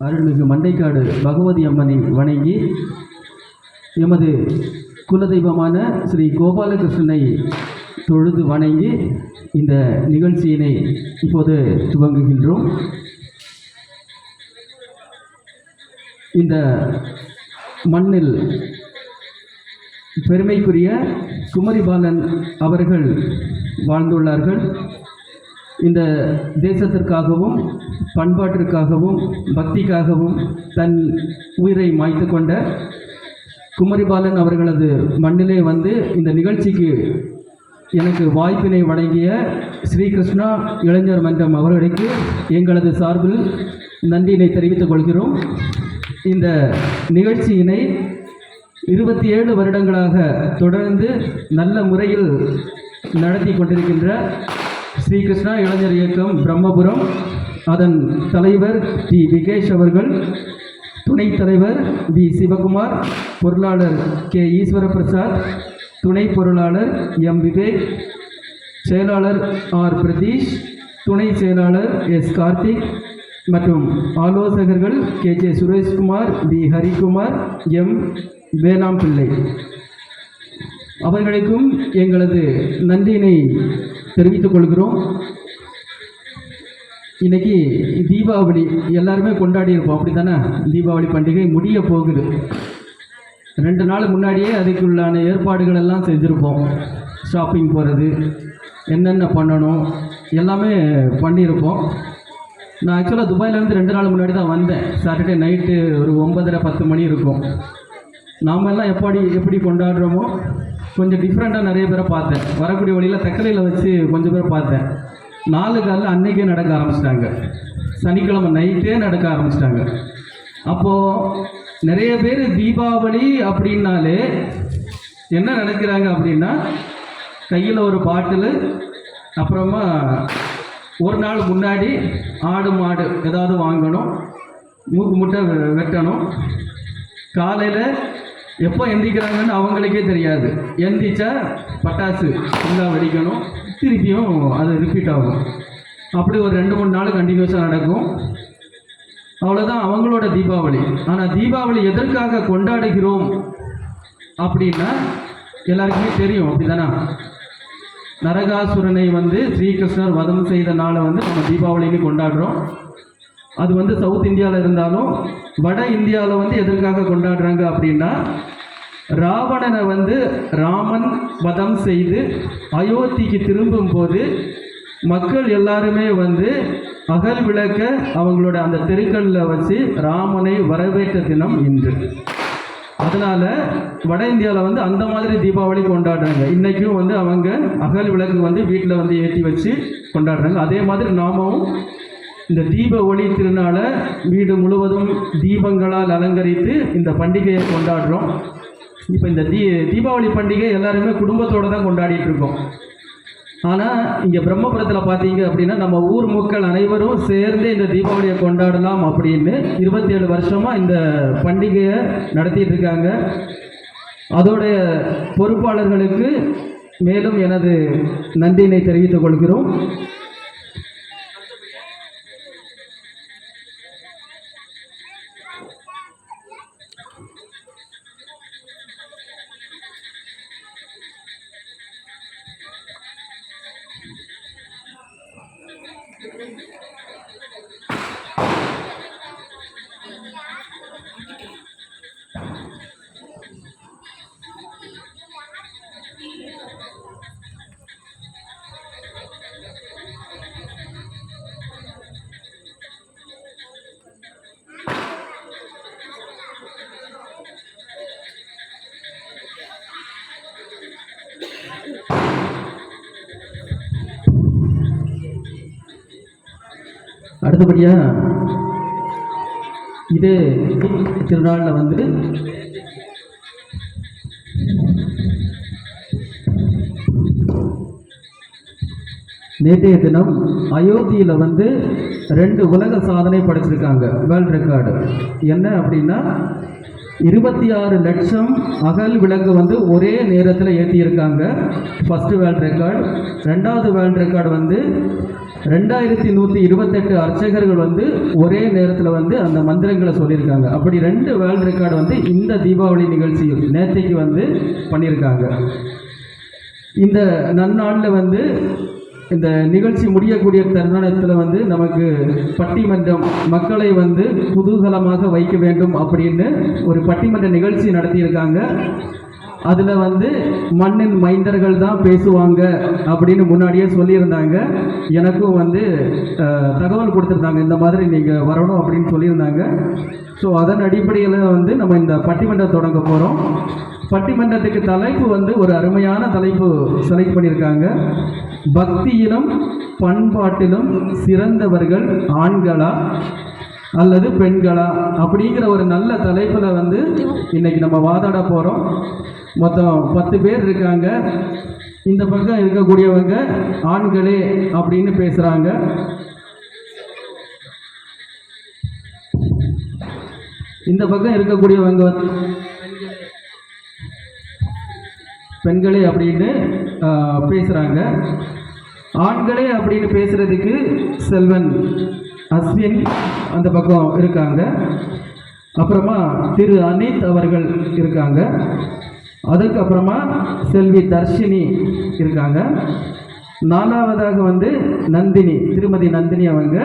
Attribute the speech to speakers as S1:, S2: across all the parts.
S1: அருள்மிகு மண்டைக்காடு பகவதி அம்மனை வணங்கி எமது குலதெய்வமான ஸ்ரீ கோபாலகிருஷ்ணனை தொழுது வணங்கி இந்த நிகழ்ச்சியினை இப்போது துவங்குகின்றோம். இந்த மண்ணில் பெருமைக்குரிய குமரிபாலன் அவர்கள் வாழ்ந்துள்ளார்கள். இந்த தேசத்திற்காகவும் பண்பாட்டிற்காகவும் பக்திக்காகவும் தன் உயிரை மாய்த்து கொண்ட குமரிபாலன் அவர்களது மண்ணிலே வந்து இந்த நிகழ்ச்சிக்கு எனக்கு வாய்ப்பினை வழங்கிய ஸ்ரீகிருஷ்ணா இளைஞர் மன்றம் அவர்களுக்கு எங்களது சார்பில் நன்றியினை தெரிவித்துக் கொள்கிறோம். இந்த நிகழ்ச்சியினை 27 வருடங்களாக தொடர்ந்து நல்ல முறையில் நடத்தி கொண்டிருக்கின்ற ஸ்ரீகிருஷ்ணா இளைஞர் இயக்கம் பிரம்மபுரம், அதன் தலைவர் டி விகேஷ் அவர்கள், துணைத் தலைவர் வி சிவகுமார், பொருளாளர் கே ஈஸ்வரபிரசாத், துணை பொருளாளர் எம் விவேக், செயலாளர் ஆர் பிரதீஷ், துணை செயலாளர் எஸ் கார்த்திக் மற்றும் ஆலோசகர்கள் K J Sureshkumar, V Harikumar, M Velampillai அவர்களுக்கும் எங்களது நன்றியினை தெரிவித்துக் கொள்கிறோம். இன்னைக்கு தீபாவளி எல்லாருமே கொண்டாடி இருப்போம், அப்படி தானே? தீபாவளி பண்டிகை முடிய போகுது. 2 நாள் முன்னாடியே அதுக்குள்ளான ஏற்பாடுகள் எல்லாம் செஞ்சுருப்போம். ஷாப்பிங் போகிறது, என்னென்ன பண்ணணும் எல்லாமே பண்ணியிருப்போம். நான் ஆக்சுவலாக துபாயிலேருந்து 2 நாள் முன்னாடி தான் வந்தேன். சாட்டர்டே நைட்டு ஒரு 9:30-10 மணி இருக்கும். நாமெல்லாம் எப்படி கொண்டாடுறோமோ கொஞ்சம் டிஃப்ரெண்ட்டாக நிறைய பேரை பார்த்தேன். வரக்கூடிய வழியில் தக்கலையில் வச்சு கொஞ்சம் பேரை பார்த்தேன். 4 காலில் அன்றைக்கே நடக்க ஆரம்பிச்சிட்டாங்க. சனிக்கிழமை நைட்டே நடக்க ஆரம்பிச்சிட்டாங்க. அப்போது நிறைய பேர் தீபாவளி அப்படின்னாலே என்ன நினைக்கிறாங்க அப்படின்னா, கையில் ஒரு பாட்டில், அப்புறமா ஒரு நாள் முன்னாடி ஆடு மாடு ஏதாவது வாங்கணும், மூக்கு முட்டை வெட்டணும். காலையில் எப்போ எந்திரிக்கிறாங்கன்னு அவங்களுக்கே தெரியாது. எந்திரிச்சா பட்டாசு ஃபுல்லாக வெடிக்கணும், திருப்பியும் அது ரிப்பீட் ஆகும். அப்படி ஒரு 2-3 நாள் கண்டினியூஸாக நடக்கும். அவ்வளோதான் அவங்களோட தீபாவளி. ஆனால் தீபாவளி எதற்காக கொண்டாடுகிறோம் அப்படின்னா எல்லாருக்குமே தெரியும், அப்படி தானே? நரகாசுரனை ஸ்ரீகிருஷ்ணர் வதம் செய்த நாளை நம்ம தீபாவளின்னு கொண்டாடுறோம். அது சவுத் இந்தியாவில் இருந்தாலும் வட இந்தியாவில் எதற்காக கொண்டாடுறாங்க அப்படின்னா, ராவணனை ராமன் வதம் செய்து அயோத்திக்கு திரும்பும் போது மக்கள் எல்லாருமே அகல் விளக்க அவங்களோட அந்த தெருக்களில் வச்சு ராமனை வரவேற்ற தினம் இன்று. அதனால் வட இந்தியாவில் அந்த மாதிரி தீபாவளி கொண்டாடுறாங்க. இன்றைக்கும் அவங்க அகல் விளக்கு வீட்டில் ஏற்றி வச்சு கொண்டாடுறாங்க. அதே மாதிரி நாமும் இந்த தீப ஒளி திருநாளை வீடு முழுவதும் தீபங்களால் அலங்கரித்து இந்த பண்டிகையை கொண்டாடுறோம். இப்போ இந்த தீபாவளி பண்டிகை எல்லாருமே குடும்பத்தோடு தான் கொண்டாடிட்டு இருக்கோம். ஆனால் இங்கே பிரம்மபுரத்தில் பார்த்தீங்க அப்படின்னா நம்ம ஊர் மக்கள் அனைவரும் சேர்ந்து இந்த தீபாவளியை கொண்டாடலாம் அப்படின்னு 27 வருஷமாக இந்த பண்டிகையை நடத்திட்டு இருக்காங்க. அதோடைய பொறுப்பாளர்களுக்கு மேலும் எனது நன்றியினை தெரிவித்துக் கொள்கிறோம். அடுத்தபடியாக இதே திருநாளில் நேற்றைய தினம் அயோத்தியில் 2 உலக சாதனை படைச்சிருக்காங்க, வேர்ல்ட் ரெக்கார்டு. என்ன அப்படின்னா, 26 லட்சம் அகல் விளக்கு வந்து ஒரே நேரத்தில் ஏற்றியிருக்காங்க. First world record. ரெண்டாவது வேர்ல்ட் ரெக்கார்டு வந்து 2128 அர்ச்சகர்கள் வந்து ஒரே நேரத்தில் வந்து அந்த மந்திரங்களை சொல்லியிருக்காங்க. அப்படி 2 வேர்ல்ட் ரெக்கார்டு வந்து இந்த தீபாவளி நிகழ்ச்சியில் நேற்றைக்கு வந்து பண்ணியிருக்காங்க. இந்த நன்னாளில் வந்து இந்த நிகழ்ச்சி முடியக்கூடிய தருணத்தில் வந்து நமக்கு பட்டிமன்றம் மக்களை வந்து குதூகலமாக வைக்க வேண்டும் அப்படின்னு ஒரு பட்டிமன்ற நிகழ்ச்சி நடத்தியிருக்காங்க. அதில் வந்து மண்ணின் மைந்தர்கள் தான் பேசுவாங்க அப்படின்னு முன்னாடியே சொல்லியிருந்தாங்க. எனக்கும் வந்து தகவல் கொடுத்துருந்தாங்க, இந்த மாதிரி நீங்கள் வரணும் அப்படின்னு சொல்லியிருந்தாங்க. ஸோ அதன் அடிப்படையில் வந்து நம்ம இந்த பட்டிமன்றம் தொடங்க போகிறோம். பட்டிமன்றத்துக்கு தலைப்பு வந்து ஒரு அருமையான தலைப்பு செலக்ட் பண்ணியிருக்காங்க. பக்தியிலும் பண்பாட்டிலும் சிறந்தவர்கள் ஆண்களா அல்லது பெண்களா அப்படிங்கிற ஒரு நல்ல தலைப்பில் வந்து இன்னைக்கு நம்ம வாதாட போகிறோம். மொத்தம் 10 பேர் இருக்காங்க. இந்த பக்கம் இருக்கக்கூடியவங்க ஆண்களே அப்படின்னு பேசுகிறாங்க. இந்த பக்கம் இருக்கக்கூடியவங்க பெண்களே அப்படின்னு பேசுகிறாங்க. ஆண்களே அப்படின்னு பேசுகிறதுக்கு செல்வன் அஸ்வின் அந்த பக்கம் இருக்காங்க. அப்புறமா திரு அனித் அவர்கள் இருக்காங்க. அதுக்கப்புறமா செல்வி தர்ஷினி இருக்காங்க. 4வதாக வந்து நந்தினி, திருமதி நந்தினி அவங்க.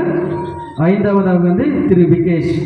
S1: 5வதாக வந்து திரு விகேஷ்.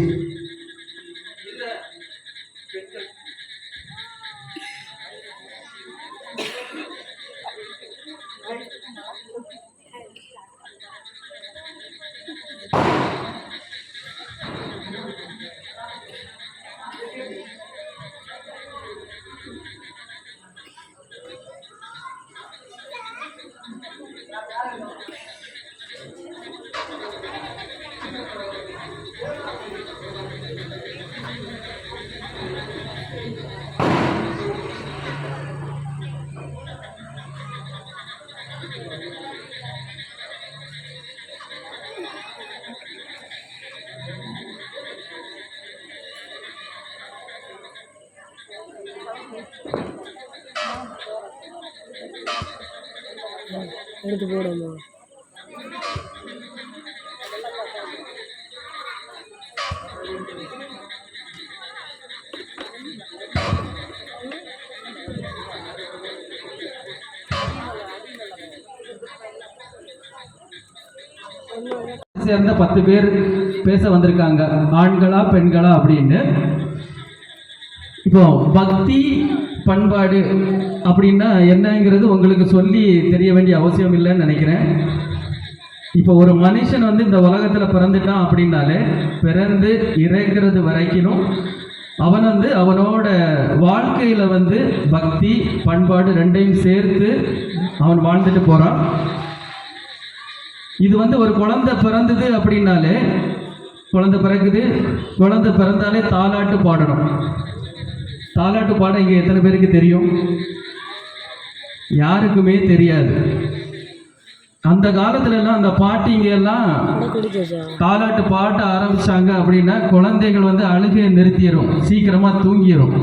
S2: எடுத்து போடுமா?
S1: சேர்ந்த 10 பேர் பேச வந்திருக்காங்க, ஆண்களா பெண்களா அப்படின்னு. இப்போ பக்தி பண்பாடு அப்படின்னா என்னங்கிறது உங்களுக்கு சொல்லி தெரிய வேண்டிய அவசியம் இல்லைன்னு நினைக்கிறேன். இப்போ ஒரு மனுஷன் வந்து இந்த உலகத்தில் பிறந்துட்டான் அப்படின்னாலே பிறந்து இறக்கிறது வரைக்கும் அவன் வந்து அவனோட வாழ்க்கையில் வந்து பக்தி பண்பாடு 2ஐயும் சேர்த்து அவன் வாழ்ந்துட்டு போகிறான். இது வந்து ஒரு குழந்தை பிறந்தது அப்படின்னாலே, குழந்தை பிறகுது, குழந்தை பிறந்தாலே தாலாட்டு பாடணும். தாலாட்டு பாட இங்கே எத்தனை பேருக்கு தெரியும்? யாருக்குமே தெரியாது. அந்த காலத்துலலாம் அந்த பாட்டிங்க எல்லாம் தாலாட்டு பாட்ட ஆரம்பிச்சாங்க அப்படின்னா குழந்தைகள் வந்து அழுகையை நிறுத்திடும், சீக்கிரமாக தூங்கிடும்.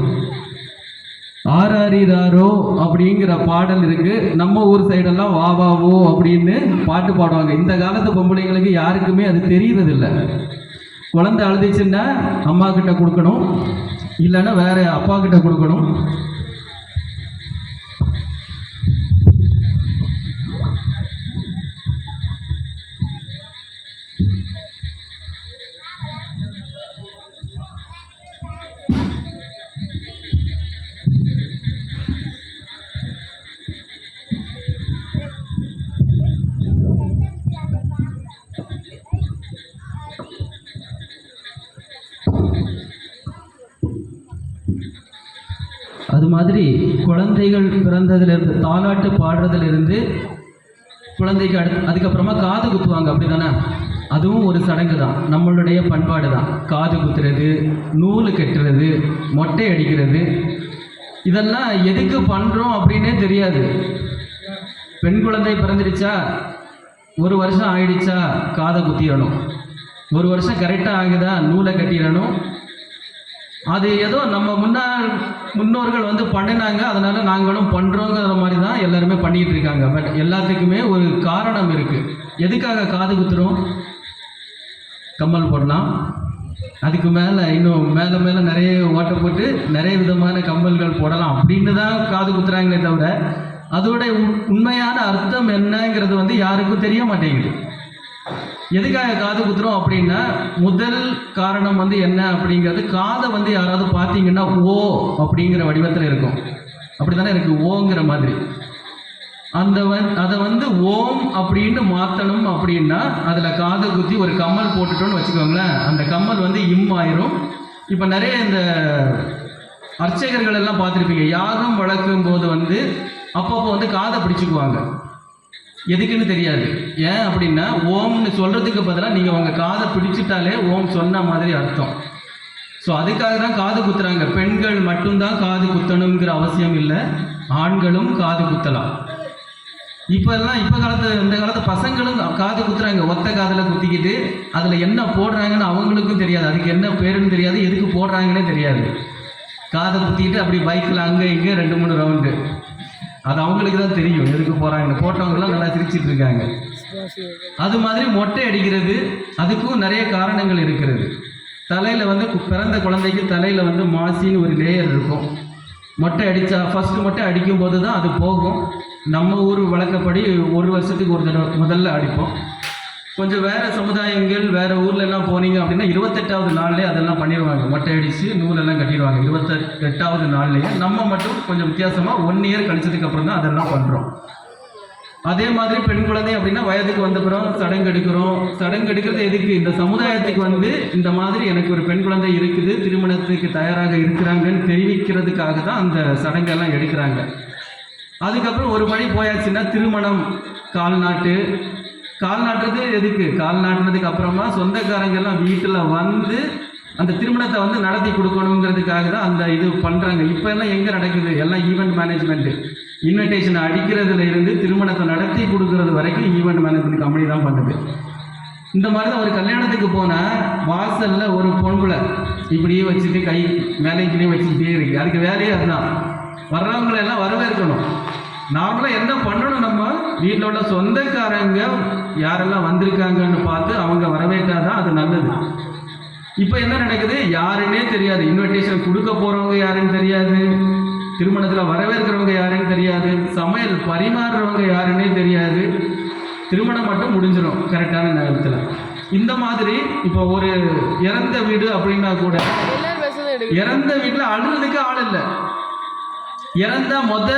S1: ஆராரிராரோ அப்படிங்கிற பாடல் இருக்கு. நம்ம ஊர் சைடெல்லாம் வா வா ஓ அப்படின்னு பாட்டு பாடுவாங்க. இந்த காலத்து பொம்பளைங்களுக்கு யாருக்குமே அது தெரியறதில்லை. குழந்தை அழுதுச்சுன்னா அம்மா கிட்ட கொடுக்கணும், இல்லைன்னா வேற அப்பா கிட்ட கொடுக்கணும். அது மாதிரி குழந்தைகள் பிறந்ததுலேருந்து தாலாட்டு பாடுறதுலேருந்து குழந்தைக்கு அதுக்கப்புறமா காது குத்துவாங்க, அப்படி தானே? அதுவும் ஒரு சடங்கு தான், நம்மளுடைய பண்பாடு தான். காது குத்துறது, நூல் கட்டுறது, மொட்டை அடிக்கிறது, இதெல்லாம் எதுக்கு பண்ணுறோம் அப்படின்னே தெரியாது. பெண் குழந்தை பிறந்துடுச்சா, 1 வருஷம் ஆயிடுச்சா காதை குத்திடணும், 1 வருஷம் கரெக்டாக ஆகுதா நூலை கட்டிடணும், அது ஏதோ நம்ம முன்னோர்கள் வந்து பண்ணினாங்க, அதனால நாங்களும் பண்ணுறோங்கிற மாதிரி தான் எல்லாருமே பண்ணிகிட்டு இருக்காங்க. பட் எல்லாத்துக்குமே ஒரு காரணம் இருக்குது. எதுக்காக காது குத்துறோம்? கம்மல் போடலாம், அதுக்கு மேலே இன்னும் மேலே மேலே நிறைய ஓட்டை போட்டு நிறைய விதமான கம்மல்கள் போடலாம் அப்படின்னு தான் காது குத்துறாங்களே தவிர அதோட உண்மையான அர்த்தம் என்னங்கிறது வந்து யாருக்கும் தெரிய மாட்டேங்குது. எதுக்காக காது குத்துறோம் அப்படின்னா முதல் காரணம் வந்து என்ன அப்படிங்கிறது, காதை வந்து யாராவது பார்த்தீங்கன்னா ஓ அப்படிங்கிற வடிவத்தில் இருக்கும். அப்படி தானே இருக்குது, ஓங்கிற மாதிரி. அதை வந்து ஓம் அப்படின்னு மாற்றணும் அப்படின்னா அதில் காதை குத்தி ஒரு கம்மல் போட்டுட்டோன்னு வச்சுக்கோங்களேன், அந்த கம்மல் வந்து இம் ஆயிரும். இப்போ நிறைய இந்த அர்ச்சகர்கள் எல்லாம் பார்த்துருப்பீங்க, யாகம் வளர்க்கும் போது வந்து அப்பப்போ வந்து காதை பிடிச்சிக்குவாங்க. எதுக்குன்னு தெரியாது. ஏன் அப்படின்னா ஓம்னு சொல்கிறதுக்கு பதிலாக நீங்கள் உங்கள் காதை பிடிச்சிட்டாலே ஓம் சொன்ன மாதிரி அர்த்தம். ஸோ அதுக்காக தான் காது குத்துறாங்க. பெண்கள் மட்டும்தான் காது குத்தணுங்கிற அவசியம் இல்லை, ஆண்களும் காது குத்தலாம். இப்போ இந்த காலத்து பசங்களும் காது குத்துறாங்க, ஒத்த காதில் குத்திக்கிட்டு அதில் என்ன போடுறாங்கன்னு அவங்களுக்கும் தெரியாது, அதுக்கு என்ன பேருன்னு தெரியாது, எதுக்கு போடுறாங்கன்னே தெரியாது. காதை குத்திக்கிட்டு அப்படி பைக்கில் அங்கே இங்கே 2-3 ரவுண்டு, அது அவங்களுக்கு தான் தெரியும் எதுக்கு போகிறாங்கன்னு. போட்டவங்களாம் நல்லா சிரிச்சிட்டு இருக்காங்க. அது மாதிரி மொட்டை அடிக்கிறது, அதுக்கும் நிறைய காரணங்கள் இருக்கிறது. தலையில் வந்து பிறந்த குழந்தைக்கு தலையில் வந்து மாசின்னு ஒரு லேயர் இருக்கும். மொட்டை அடித்தா ஃபஸ்ட்டு மொட்டை அடிக்கும் போது தான் அது போகும். நம்ம ஊர் வழக்கப்படி 1 வருஷத்துக்கு ஒரு தடவை முதல்ல அடிப்போம். கொஞ்சம் வேறு சமுதாயங்கள் வேறு ஊர்லெல்லாம் போனீங்க அப்படின்னா 28வது நாள்லேயே அதெல்லாம் பண்ணிடுவாங்க. மொட்டை அடித்து நூலெல்லாம் கட்டிடுவாங்க 28வது நாள்லேயே. நம்ம மட்டும் கொஞ்சம் வித்தியாசமாக 1 இயர் கழிச்சதுக்கு அப்புறம் தான் அதெல்லாம் பண்ணுறோம். அதே மாதிரி பெண் குழந்தை அப்படின்னா வயதுக்கு வந்தப்புறம் சடங்கு எடுக்கிறோம். சடங்கு எடுக்கிறது எதுக்கு? இந்த சமுதாயத்துக்கு வந்து இந்த மாதிரி எனக்கு ஒரு பெண் குழந்தை இருக்குது, திருமணத்துக்கு தயாராக இருக்கிறாங்கன்னு தெரிவிக்கிறதுக்காக தான் அந்த சடங்கெல்லாம் எடுக்கிறாங்க. அதுக்கப்புறம் ஒரு படி போயாச்சுன்னா திருமணம், கால் நாட்டுறது எதுக்கு? கால் நாட்டுனதுக்கு அப்புறமா சொந்தக்காரங்கெல்லாம் வீட்டில் வந்து அந்த திருமணத்தை வந்து நடத்தி கொடுக்கணுங்கிறதுக்காக தான் அந்த இது பண்ணுறாங்க. இப்போ எல்லாம் எங்கே நடக்குது? எல்லாம் ஈவெண்ட் மேனேஜ்மெண்ட்டு. இன்விடேஷன் அடிக்கிறதுல இருந்து திருமணத்தை நடத்தி கொடுக்கறது வரைக்கும் ஈவெண்ட் மேனேஜ்மெண்ட் கம்பெனி தான் பண்ணுது. இந்த மாதிரி தான் ஒரு கல்யாணத்துக்கு போனால் வாசலில் ஒரு பொண்ணுல இப்படியே வச்சுட்டு கை மேலேக்கிட்டே வச்சுக்கிட்டே இருக்குது. அதுக்கு வேலையே அதுதான். வர்றவங்களெல்லாம் வரவேற்கணும். நார்மலாக என்ன பண்ணணும், நம்ம வீட்டில் உள்ள சொந்தக்காரங்க யாரெல்லாம் வந்திருக்காங்கன்னு பார்த்து அவங்க வரவேற்றாதான் அது நல்லது. இப்போ என்ன நடக்குது? யாருன்னே தெரியாது. இன்விடேஷன் கொடுக்க போகிறவங்க யாருன்னு தெரியாது, திருமணத்தில் வரவேற்கிறவங்க யாருன்னு தெரியாது, சமையல் பரிமாறுறவங்க யாருன்னே தெரியாது. திருமணம் மட்டும் முடிஞ்சிடும் கரெக்டான நேரத்தில். இந்த மாதிரி இப்போ ஒரு இறந்த வீடு அப்படின்னா கூட இறந்த வீட்டில் அழுறதுக்கு ஆள் இல்லை. இறந்தா மொத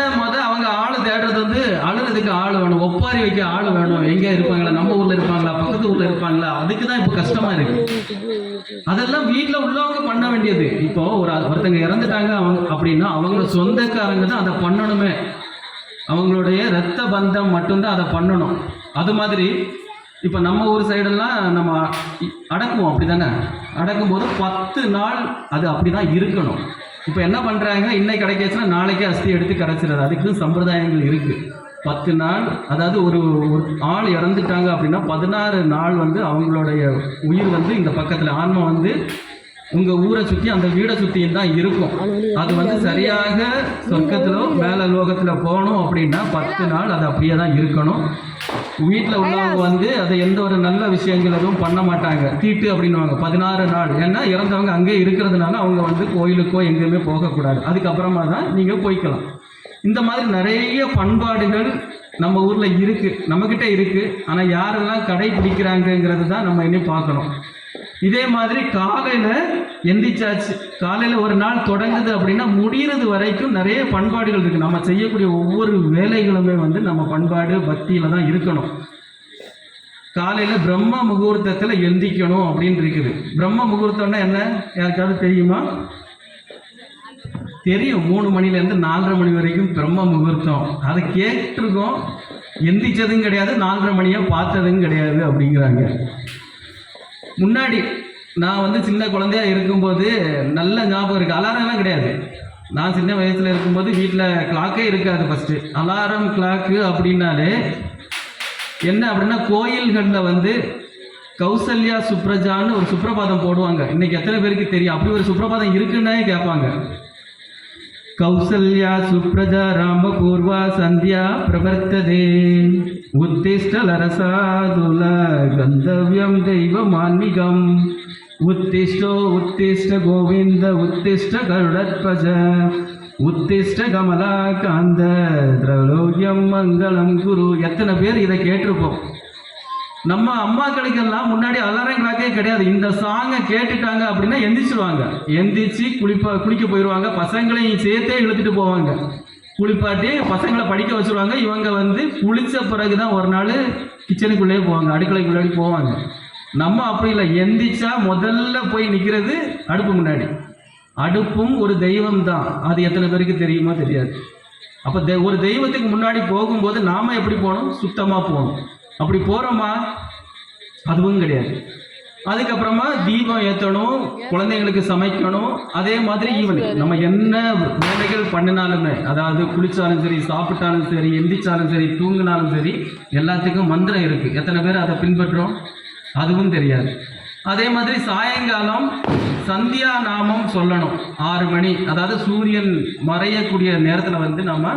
S1: அவங்க ஆள் தேடுறது வந்து அழுறதுக்கு ஆள் வேணும், ஒப்பாரி வைக்க ஆள் வேணும். எங்கே இருப்பாங்களா? நம்ம ஊரில் இருப்பாங்களா? பக்கத்து ஊரில் இருப்பாங்களா? அதுக்கு தான் இப்போ கஷ்டமாக இருக்குது. அதெல்லாம் வீட்டில் உள்ளவங்க பண்ண வேண்டியது. இப்போ ஒருத்தங்க இறந்துட்டாங்க அப்படின்னா அவங்க சொந்தக்காரங்க தான் அதை பண்ணணுமே. அவங்களுடைய இரத்த பந்தம் மட்டும்தான் அதை பண்ணணும். அது மாதிரி இப்போ நம்ம ஊர் சைடெல்லாம் நம்ம அடக்குவோம், அப்படி தானே? அடக்கும்போது 10 நாள் அது அப்படி தான் இருக்கணும். இப்போ என்ன பண்ணுறாங்க, இன்னைக்கு கிடைக்கிச்சுன்னா நாளைக்கே அஸ்தி எடுத்து கரைச்சிடுறது. அதுக்கு சம்பிரதாயங்கள் இருக்குது. 10 நாள், அதாவது ஒரு ஆள் இறந்துட்டாங்க அப்படின்னா 16 நாள் வந்து அவங்களுடைய உயிர் வந்து இந்த பக்கத்தில் ஆன்மா வந்து உங்கள் ஊரை சுற்றி அந்த வீடை சுற்றியும் தான் இருக்கும். அது வந்து சரியாக சொர்க்கத்திலோ மேலே லோகத்தில் போகணும் அப்படின்னா 10 நாள் அது அப்படியே தான் இருக்கணும். வீட்டில் உள்ளவங்க வந்து அதை எந்த ஒரு நல்ல விஷயங்கள் எதுவும் பண்ண மாட்டாங்க. தீட்டு அப்படின்னுவாங்க 16 நாள். ஏன்னா இறந்தவங்க அங்கே இருக்கிறதுனால அவங்க வந்து கோயிலுக்கோ எங்கேயுமே போகக்கூடாது. அதுக்கப்புறமா தான் நீங்கள் போய்க்கலாம். இந்த மாதிரி நிறைய பண்பாடுகள் நம்ம ஊரில் இருக்குது, நம்மக்கிட்ட இருக்குது. ஆனால் யாரெல்லாம் கடைபிடிக்கிறாங்கங்கிறது தான் நம்ம இன்னும் பார்க்கணும். இதே மாதிரி காலையில் எந்திரிச்சாச்சு, காலையில் ஒரு நாள் தொடங்குது அப்படின்னா முடிகிறது வரைக்கும் நிறைய பண்பாடுகள் இருக்குது. நம்ம செய்யக்கூடிய ஒவ்வொரு வேலைகளுமே வந்து நம்ம பண்பாடு பக்தியில் தான் இருக்கணும். காலையில் பிரம்ம முகூர்த்தத்தில் எந்திக்கணும் அப்படின்னு இருக்குது. பிரம்ம முகூர்த்தம்னா என்ன, யாருக்காவது தெரியுமா? தெரியும். 3 மணிலேருந்து 4:30 மணி வரைக்கும் பிரம்ம முகூர்த்தம். அதை கேட்டிருக்கோம், எந்திரிச்சதும் கிடையாது, 4:30 மணியாக பார்த்ததும் கிடையாது அப்படிங்கிறாங்க. முன்னாடி நான் வந்து சின்ன குழந்தையா இருக்கும்போது நல்ல ஞாபகம் இருக்குது. அலாரம்லாம் கிடையாது. நான் சின்ன வயசில் இருக்கும்போது வீட்டில் கிளாக்கே இருக்காது. ஃபஸ்ட்டு அலாரம் கிளாக்கு அப்படின்னாலே என்ன அப்படின்னா கோயில்களில் வந்து கௌசல்யா சுப்ரஜான்னு ஒரு சுப்ரபாதம் போடுவாங்க. இன்னைக்கு எத்தனை பேருக்கு தெரியும்? அப்படி ஒரு சுப்ரபாதம் இருக்குன்னே கேட்பாங்க. கௌசல்யா சுப்ரஜா ராமபூர்வா சந்தியா பிரவர்த்ததே உத்திஷ்டலரசாதுல கந்தவ்யம் தெய்வமான்மிகம் உத்திஷ்டோ உத்திஷ்ட கோவிந்த உத்திஷ்ட கருடத்வஜ உத்திஷ்ட கமலா காந்த திரௌலோக்யம் மங்களம் குரு. எத்தனை பேர் இதை கேட்டிருப்போம்? நம்ம அம்மாக்களுக்கெல்லாம் முன்னாடி அலாரம் கிளாக்கே கிடையாது. இந்த சாங்கை கேட்டுட்டாங்க அப்படின்னா எந்திரிச்சிருவாங்க. எந்திரிச்சு குளிக்க போயிடுவாங்க. பசங்களையும் சேர்த்தே இழுத்துட்டு போவாங்க. குளிப்பாட்டி பசங்களை படிக்க வச்சுருவாங்க. இவங்க வந்து குளித்த பிறகு தான் ஒரு நாள் கிச்சனுக்குள்ளேயே போவாங்க, அடுக்கலைக்குள்ளே போவாங்க. நம்ம அப்படி இல்லை. எந்திரிச்சா முதல்ல போய் நிற்கிறது அடுப்பு முன்னாடி. அடுப்பும் ஒரு தெய்வம் தான். அது எத்தனை பேருக்கு தெரியுமோ தெரியாது. அப்போ ஒரு தெய்வத்துக்கு முன்னாடி போகும்போது நாம் எப்படி போகணும்? சுத்தமாக போகணும். அப்படி போகிறோமா? அதுவும் கிடையாது. அதுக்கப்புறமா தீபம் ஏற்றணும், குழந்தைங்களுக்கு சமைக்கணும். அதே மாதிரி ஈவினிங் நம்ம என்ன வேலைகள் பண்ணினாலுமே, அதாவது குளித்தாலும் சரி, சாப்பிட்டாலும் சரி, எந்திரிச்சாலும் சரி, தூங்கினாலும் சரி, எல்லாத்துக்கும் மந்திரம் இருக்குது. எத்தனை பேர் அதை பின்பற்றோம்? அதுவும் தெரியாது. அதே மாதிரி சாயங்காலம் சந்தியா நாமம் சொல்லணும். 6 மணி, அதாவது சூரியன் மறையக்கூடிய நேரத்தில் வந்து நம்ம